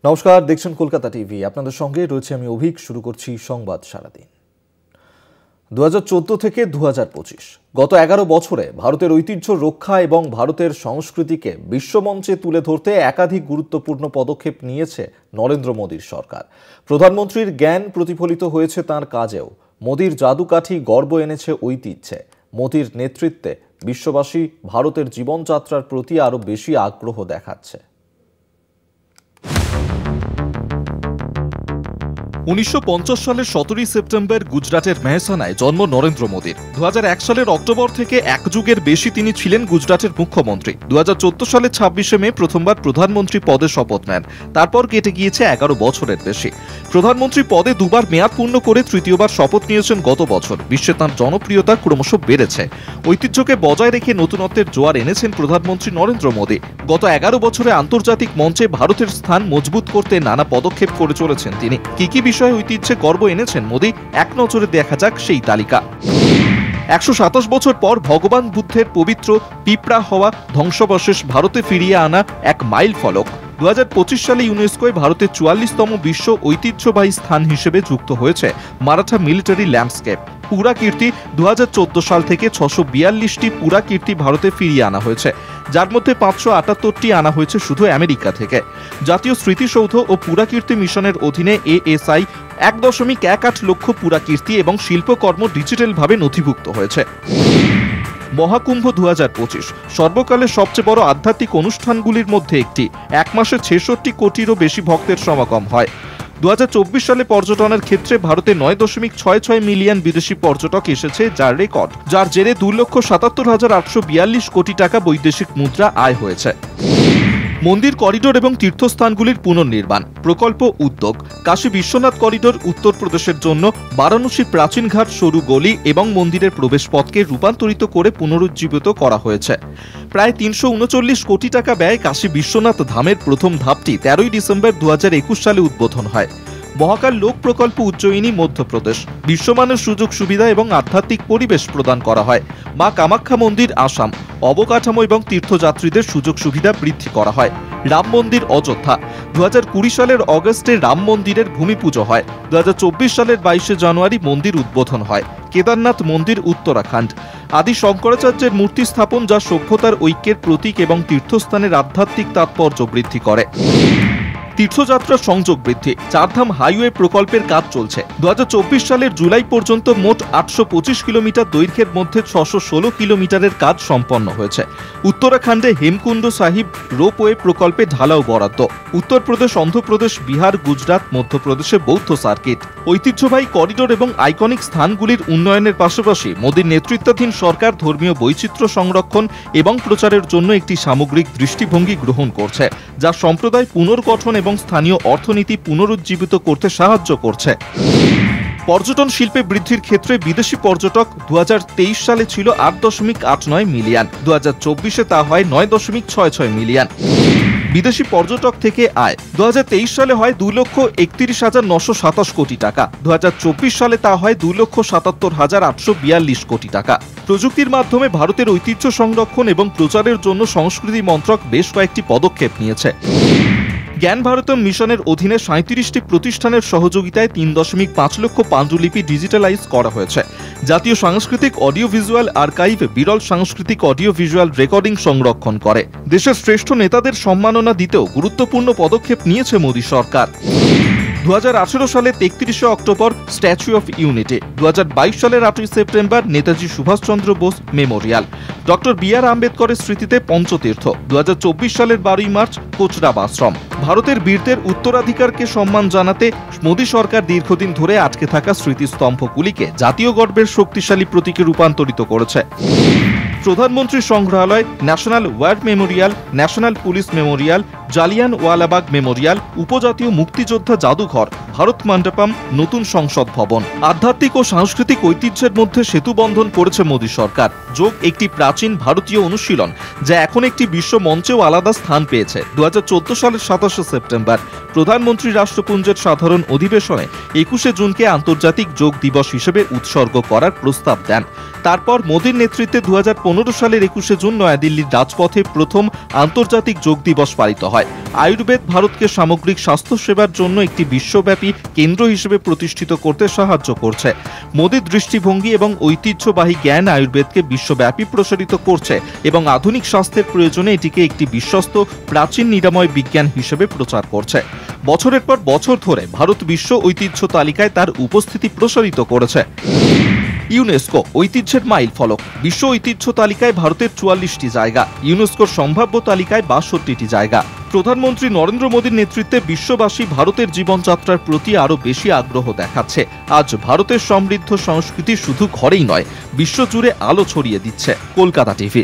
নমস্কার, দেখছেন কলকাতা টিভি। আপনাদের সঙ্গে রয়েছে আমি অভিক। শুরু করছি সংবাদ সারাদিন। 2014 থেকে 2025 গত 11 বছরে ভারতের ঐতিহ্য রক্ষা এবং ভারতের সংস্কৃতিকে বিশ্বমঞ্চে তুলে ধরতে একাধিক গুরুত্বপূর্ণ পদক্ষেপ নিয়েছে নরেন্দ্র মোদীর সরকার। প্রধানমন্ত্রীর জ্ঞান প্রতিফলিত হয়েছে তাঁর কাজেও। মোদীর জাদুকাঠি গর্ব এনেছে ঐতিহ্যে। মোদীর নেতৃত্বে বিশ্ববাসী ভারতের জীবনযাত্রার প্রতি আরও বেশি আগ্রহ দেখাচ্ছে। 1950 সালের 17 সেপ্টেম্বর গুজরাটের মেহসানায় জন্ম নরেন্দ্র মোদীর। 2001 সালের অক্টোবর থেকে এক যুগের বেশি তিনি ছিলেন গুজরাটের মুখ্যমন্ত্রী। 2014 সালের 26শে মে প্রথমবার প্রধানমন্ত্রী পদে শপথ নেন। তারপর কেটে গিয়েছে 11 বছরের বেশি। প্রধানমন্ত্রী পদে দুবার মেয়াদ পূর্ণ করে তৃতীয়বার শপথ নিয়েছেন গত বছর। বিশ্বে তাঁর জনপ্রিয়তা ক্রমশ বেড়েছে। ঐতিহ্যকে বজায় রেখে নতুনত্বের জোয়ার এনেছেন প্রধানমন্ত্রী নরেন্দ্র মোদী। গত 11 বছরে আন্তর্জাতিক মঞ্চে ভারতের স্থান মজবুত করতে নানা পদক্ষেপ করে চলেছেন তিনি। কি বিষয়ে ঐতিহ্যে গর্ব এনেছেন মোদী, এক নজরে দেখা যাক সেই তালিকা। 127 বছর পর ভগবান বুদ্ধের পবিত্র পিপড়া হওয়া ধ্বংসাবশেষ ভারতে ফিরিয়ে আনা এক মাইল ফলক। 2025 সালে ইউনেস্কোয় ভারতের 44তম বিশ্ব ঐতিহ্যবাহী স্থান হিসেবে যুক্ত হয়েছে মারাঠা মিলিটারি ল্যান্ডস্কেপ। পুরাকীর্তি 2014 সাল থেকে 642টি পুরাকীর্তি ভারতে ফিরিয়ে আনা হয়েছে, যার মধ্যে 578টি আনা হয়েছে শুধু আমেরিকা থেকে। জাতীয় স্মৃতিসৌধ ও পুরাকীর্তি মিশনের অধীনে ASI 1.18 লক্ষ পুরাকীর্তি এবং শিল্পকর্ম ডিজিটালভাবে নথিভুক্ত হয়েছে। মহাকুম্ভ 2025 সর্বকালের সবচেয়ে বড় আধ্যাত্মিক অনুষ্ঠানগুলির মধ্যে একটি। এক মাসে 66 কোটিরও বেশি ভক্তের সমাগম হয়। 2024 সালে পর্যটনের ক্ষেত্রে ভারতে 9.66 মিলিয়ন বিদেশি পর্যটক এসেছে, যার রেকর্ড, যার জেরে 2,77,842 কোটি টাকা বৈদেশিক মুদ্রা আয় হয়েছে। মন্দির করিডোর এবং তীর্থস্থানগুলির পুনর্নির্মাণ প্রকল্প উদ্যোগ। কাশী বিশ্বনাথ করিডোর উত্তরপ্রদেশের জন্য বারাণসী প্রাচীন ঘাট, সরু গলি এবং মন্দিরের প্রবেশপথকে রূপান্তরিত করে পুনরুজ্জীবিত করা হয়েছে। প্রায় 339 কোটি টাকা ব্যয়ে কাশী বিশ্বনাথ ধামের প্রথম ধাপটি 13 ডিসেম্বর 2021 সালে উদ্বোধন হয়। মহাকাল লোক প্রকল্প উজ্জয়িনী, মধ্যপ্রদেশ। বিশ্বমানের সুযোগ সুবিধা এবং আধ্যাত্মিক পরিবেশ প্রদান করা হয়। মা কামাখ্যা মন্দির, আসাম। অবকাঠামো এবং তীর্থযাত্রীদের সুযোগ সুবিধা বৃদ্ধি করা হয়। রাম মন্দির, অযোধ্যা। 2020 সালের অগস্টে রাম মন্দিরের ভূমি পুজো হয়। 2024 সালের 22 জানুয়ারি মন্দির উদ্বোধন হয়। কেদারনাথ মন্দির, উত্তরাখণ্ড। আদি শঙ্করাচার্যের মূর্তি স্থাপন, যা সভ্যতার ঐক্যের প্রতীক এবং তীর্থস্থানের আধ্যাত্মিক তাৎপর্য বৃদ্ধি করে। তীর্থযাত্রা সংযোগ বৃদ্ধি। চারধাম হাইওয়ে প্রকল্পের কাজ চলছে। 2024 সালের জুলাই পর্যন্ত মোট 825 কিলোমিটার দৈর্ঘ্যের মধ্যে 616 কিলোমিটারের কাজ সম্পন্ন হয়েছে। উত্তরাখণ্ডে হেমকুণ্ড সাহিব রোপওয়ে প্রকল্পে ঢালাও বরাদ্দ। উত্তরপ্রদেশ, অন্ধ্রপ্রদেশ, বিহার, গুজরাট, মধ্যপ্রদেশে বৌদ্ধ সার্কিট। ঐতিহ্যবাহী করিডোর এবং আইকনিক স্থানগুলির উন্নয়নের পাশাপাশি মোদীর নেতৃত্বাধীন সরকার ধর্মীয় বৈচিত্র্য সংরক্ষণ এবং প্রচারের জন্য একটি সামগ্রিক দৃষ্টিভঙ্গি গ্রহণ করছে, যা সম্প্রদায় পুনর্গঠন এবং স্থানীয় অর্থনীতি পুনরুজ্জীবিত করতে সাহায্য করছে। পর্যটন শিল্পে বৃদ্ধির ক্ষেত্রে বিদেশি পর্যটক 2023 সালে ছিল 8.89 মিলিয়ন। 2024-এ তা হয় 9.66 মিলিয়ন। বিদেশি পর্যটক থেকে আয় 2023 সালে হয় 2,31,927 কোটি টাকা। 2024 সালে তা হয় 2,77,842 কোটি টাকা। প্রযুক্তির মাধ্যমে ভারতের ঐতিহ্য সংরক্ষণ এবং প্রচারের জন্য সংস্কৃতি মন্ত্রক বেশ কয়েকটি পদক্ষেপ নিয়েছে। জ্ঞান ভারতম মিশনের অধীনে 37টি প্রতিষ্ঠানের সহযোগিতায় 3.5 লক্ষ পাণ্ডুলিপি ডিজিটালাইজ করা হয়েছে। জাতীয় সাংস্কৃতিক অডিও ভিজুয়াল আর্কাইভ বিরল সাংস্কৃতিক অডিও ভিজুয়াল রেকর্ডিং সংরক্ষণ করে। দেশের শ্রেষ্ঠ নেতাদের সম্মাননা দিতেও গুরুত্বপূর্ণ পদক্ষেপ নিয়েছে মোদী সরকার। 2018 সালে 33 অক্টোবর স্ট্যাচু অফ ইউনিটি। 2022 সালের 8 September Netaji Subhashchandra Bose memorial. Doctor BR আম্বেদকরের স্মৃতিতে পঞ্চতীর্থ। 2024 সালের 12 মার্চ কোচরাব আশ্রম। ভারতের বীরদের উত্তরাধিকারকে সম্মান জানাতে মোদী সরকার দীর্ঘদিন ধরে আটকে থাকা স্মৃতিস্তম্ভগুলিকে জাতীয় গর্বের শক্তিশালী প্রতীকে রূপান্তরিত করেছে। প্রধানমন্ত্রী সংগ্রহালয়, national war memorial, national police memorial, Jallianwala Bagh memorial, উপজাতীয় মুক্তিযোদ্ধা জাদুঘর, ভারত মণ্ডপম, নতুন সংসদ ভবন। আধ্যাত্মিক ও সাংস্কৃতিক ঐতিহ্যের মধ্যে সেতু বন্ধন করেছে মোদী সরকার। যোগ একটি প্রাচীন ভারতীয় অনুশীলন, যা এখন একটি বিশ্ব মঞ্চেও আলাদা স্থান পেয়েছে। 2014 সালের 27 সেপ্টেম্বর। প্রধানমন্ত্রী রাষ্ট্রপুঞ্জের সাধারণ অধিবেশনে 21শে জুনকে আন্তর্জাতিক যোগ দিবস হিসেবে উৎসর্গ করার প্রস্তাব দেন। তারপর মোদীর নেতৃত্বে 2015 সালের 21শে জুন নয়াদিল্লির রাজপথে প্রথম আন্তর্জাতিক যোগ দিবস পালিত হয়। আয়ুর্বেদ ভারতকে সামগ্রিক স্বাস্থ্যসেবার জন্য একটি বিশ্বব্যাপী কেন্দ্র হিসেবে প্রতিষ্ঠিত করতে সাহায্য করছে। মোদীর দৃষ্টিভঙ্গি এবং ঐতিহ্যবাহী জ্ঞান আয়ুর্বেদকে বিশ্বব্যাপী প্রসারিত করছে এবং আধুনিক স্বাস্থ্যের প্রয়োজনে এটিকে একটি বিশ্বস্ত প্রাচীন নিরাময় বিজ্ঞান হিসেবে প্রচার করছে। বছরের পর বছর ধরে ভারত বিশ্ব ঐতিহ্য তালিকায় তার উপস্থিতি প্রসারিত করেছে। ইউনেস্কো ঐতিহ্যের মাইল ফলক। বিশ্ব ঐতিহ্য তালিকায় ভারতের 44টি জায়গা, ইউনেস্কোর সম্ভাব্য তালিকায় 62টি জায়গা। প্রধানমন্ত্রী নরেন্দ্র মোদীর নেতৃত্বে বিশ্ববাসী ভারতের জীবনযাত্রার প্রতি আরও বেশি আগ্রহ দেখাচ্ছে। আজ ভারতের সমৃদ্ধ সংস্কৃতি শুধু ঘরেই নয়, বিশ্বজুড়ে আলো ছড়িয়ে দিচ্ছে। কলকাতা টিভি।